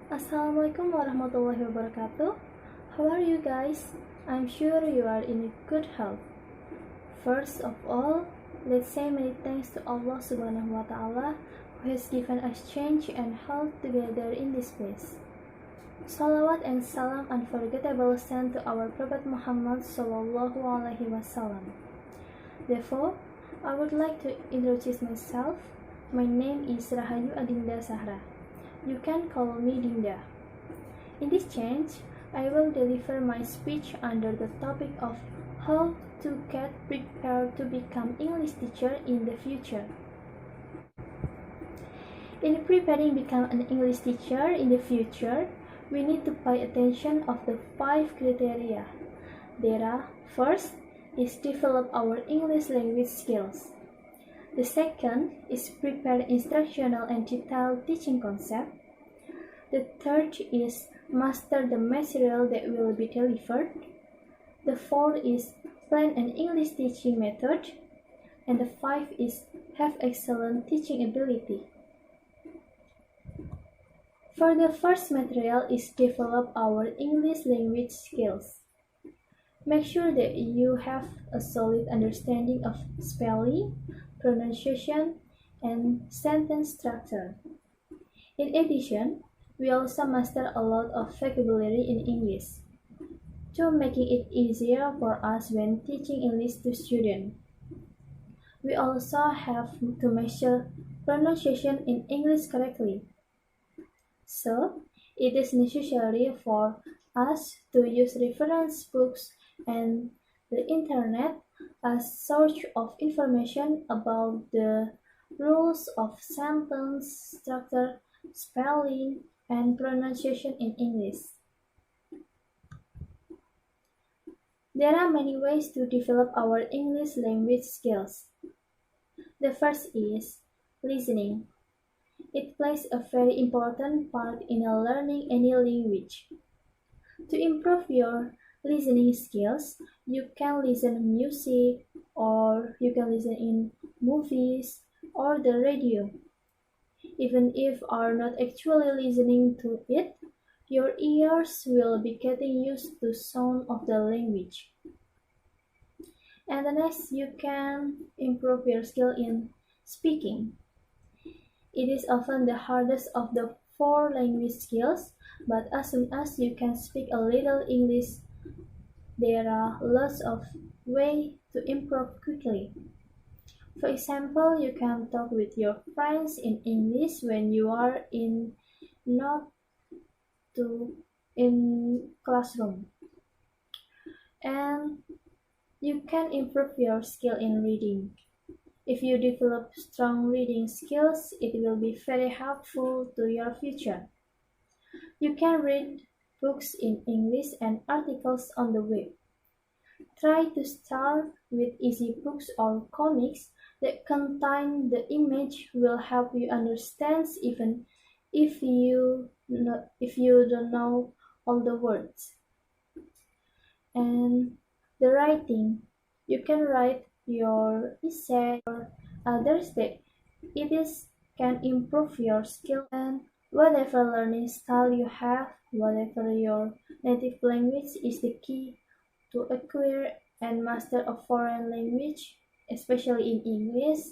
Assalamualaikum warahmatullahi wabarakatuh. How are you guys? I'm sure you are in good health. First of all, let's say many thanks to Allah Subhanahu wa Ta'ala who has given us change and health together in this place. Salawat and salam unforgettable sent to our Prophet Muhammad Sallallahu Alaihi Wasallam. Therefore, I would like to introduce myself. My name is Rahayu Adinda Sahra. You can call me Dinda. In this change, I will deliver my speech under the topic of how to get prepared to become English teacher in the future. In preparing become an English teacher in the future, we need to pay attention of the 5 criteria. There are, first is develop our English language skills. The second is prepare instructional and detailed teaching concept. The third is master the material that will be delivered. The fourth is plan an English teaching method. And the fifth is have excellent teaching ability. For the first material is develop our English language skills. Make sure that you have a solid understanding of spelling, pronunciation, and sentence structure. In addition, we also master a lot of vocabulary in English, to making it easier for us when teaching English to students. We also have to measure pronunciation in English correctly. So, it is necessary for us to use reference books and the internet as source of information about the rules of sentence structure, spelling, and pronunciation in English. There are many ways to develop our English language skills. The first is listening. It plays a very important part in learning any language. To improve your listening skills, you can listen music or you can listen in movies or the radio. Even if are not actually listening to it, your ears will be getting used to sound of the language. And the next, you can improve your skill in speaking. It is often the hardest of the 4 language skills, but as soon as you can speak a little English, there are lots of ways to improve quickly. For example, you can talk with your friends in English when you are not in classroom. And you can improve your skill in reading. If you develop strong reading skills, it will be very helpful to your future. You can read books in English and articles on the web. Try to start with easy books or comics that contain the image will help you understand even if you don't know all the words. And the writing, you can write your essay or others that can improve your skill. And whatever learning style you have, whatever your native language is the key to acquire and master a foreign language, especially in English,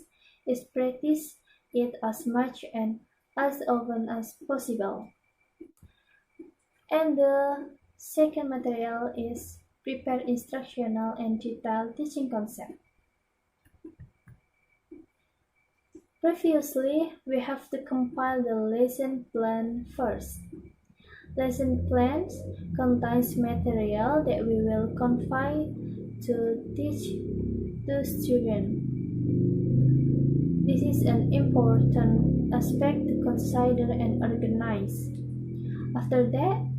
is practice it as much and as often as possible. And the second material is prepare instructional and detailed teaching concept. Previously, we have to compile the lesson plan first. Lesson plans contains material that we will confine to teach to students. This is an important aspect to consider and organize. After that,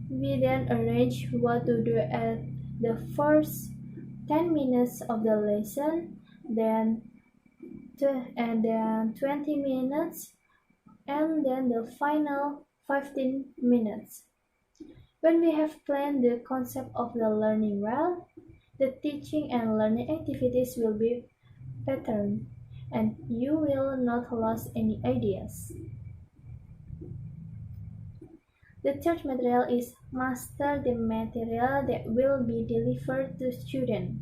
we then arrange what to do at the first 10 minutes of the lesson, then 20 minutes, and then the final 15 minutes. When we have planned the concept of the learning well, the teaching and learning activities will be patterned, and you will not lose any ideas. The third material is master the material that will be delivered to students.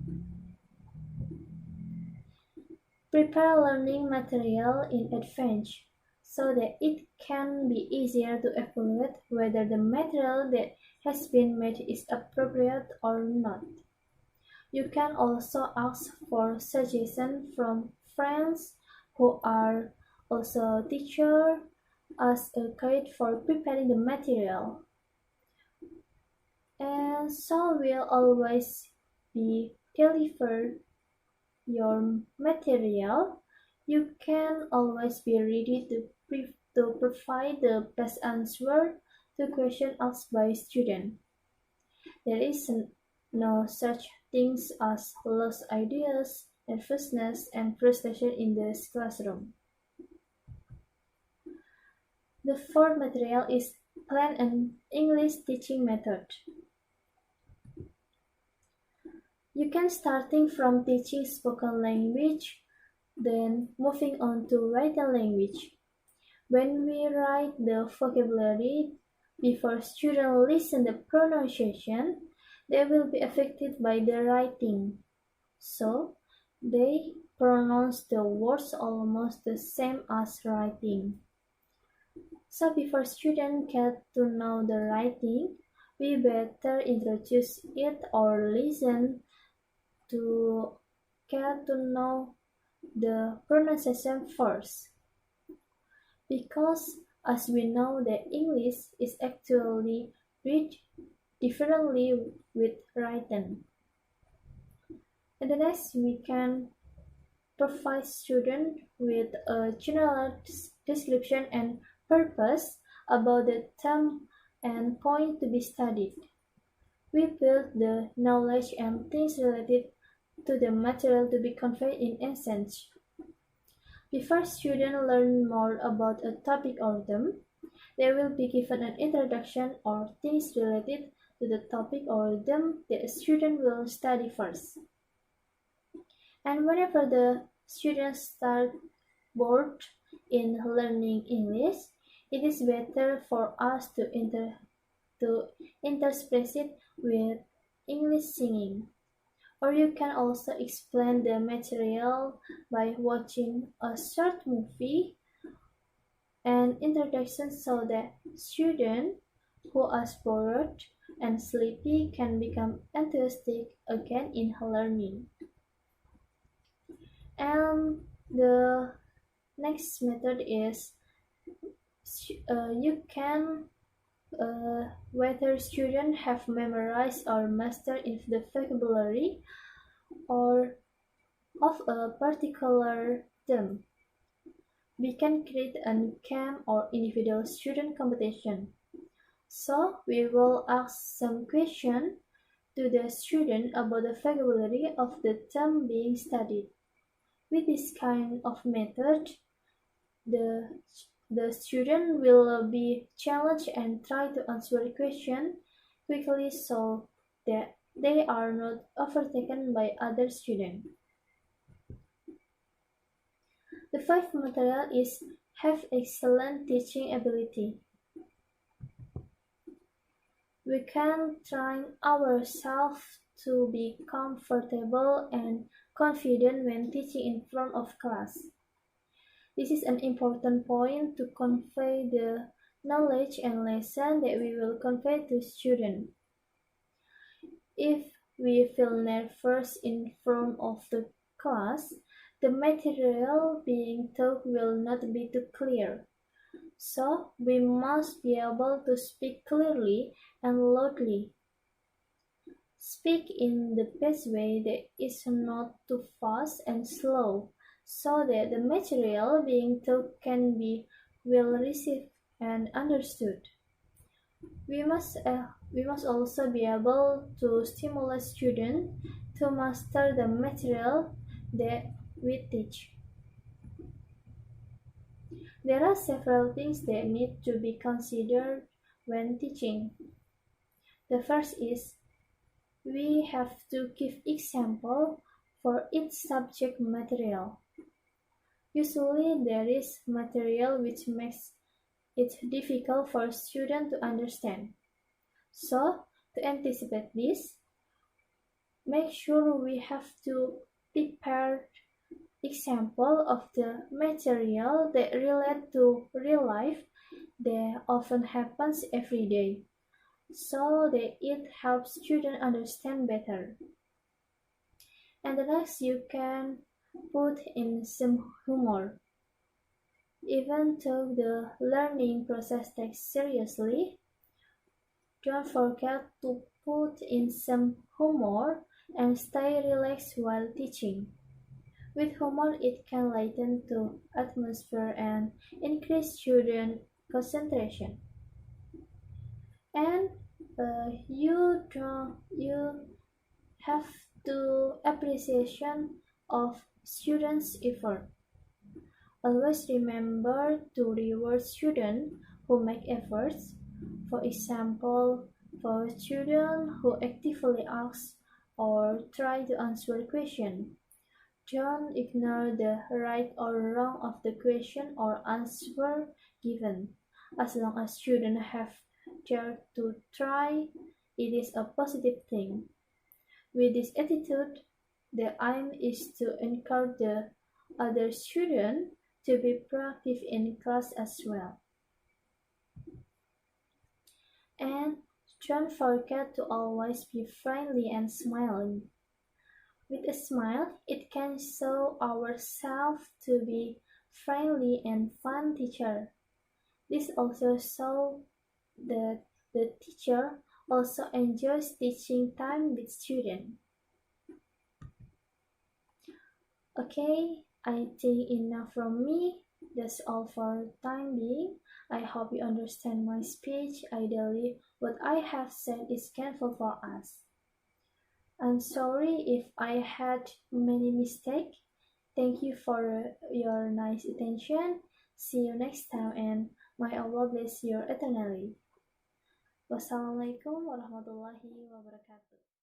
Prepare learning material in advance so that it can be easier to evaluate whether the material that has been made is appropriate or not. You can also ask for suggestions from friends who are also teachers as a guide for preparing the material. And so will always be delivered your material. You can always be ready to provide the best answer to questions asked by students. There is no such things as lost ideas, nervousness, and frustration in this classroom. The fourth material is plan an English teaching method. You can starting from teaching spoken language, then moving on to written language. When we write the vocabulary before students listen the pronunciation, they will be affected by the writing. So, they pronounce the words almost the same as writing. So before students get to know the writing, we better introduce it or listen to get to know the pronunciation first. Because as we know that English is actually read differently with written. And the next we can provide students with a general description and purpose about the term and point to be studied. We build the knowledge and things related to the material to be conveyed in essence. Before students learn more about a topic or theme, they will be given an introduction or things related to the topic or theme that a student will study first. And whenever the students start bored in learning English, it is better for us to intersperse it with English singing. Or you can also explain the material by watching a short movie and introduction so that students who are bored and sleepy can become enthusiastic again in learning. And the next method is you can whether students have memorized or mastered the vocabulary or of a particular term. We can create a camp or individual student competition. So we will ask some questions to the student about the vocabulary of the term being studied. With this kind of method, the, the student will be challenged and try to answer the question quickly so that they are not overtaken by other students. The fifth material is have excellent teaching ability. We can train ourselves to be comfortable and confident when teaching in front of class. This is an important point to convey the knowledge and lesson that we will convey to students. If we feel nervous in front of the class, the material being taught will not be too clear. So we must be able to speak clearly and loudly. Speak in the best way that is not too fast and slow, so that the material being taught can be well received and understood. We must also be able to stimulate students to master the material that we teach. There are several things that need to be considered when teaching. The first is we have to give example for each subject material. Usually there is material which makes it's difficult for students to understand. So, to anticipate this, make sure we have to prepare example of the material that relate to real life that often happens every day, so that it helps students understand better. And the next you can put in some humor. Even though the learning process takes seriously, don't forget to put in some humor and stay relaxed while teaching. With humor, it can lighten the atmosphere and increase student concentration. And you have to appreciation of students' effort. Always remember to reward students who make efforts. For example, for students who actively ask or try to answer questions. Don't ignore the right or wrong of the question or answer given. As long as students have dared to try, it is a positive thing. With this attitude, the aim is to encourage the other students to be proactive in class as well. And don't forget to always be friendly and smiling. With a smile, it can show ourselves to be friendly and fun teacher. This also shows that the teacher also enjoys teaching time with students. Okay, I think enough from me. That's all for time being. I hope you understand my speech. Ideally, what I have said is careful for us. I'm sorry if I had many mistakes. Thank you for your nice attention. See you next time and may Allah bless you eternally. Wassalamualaikum warahmatullahi wabarakatuh.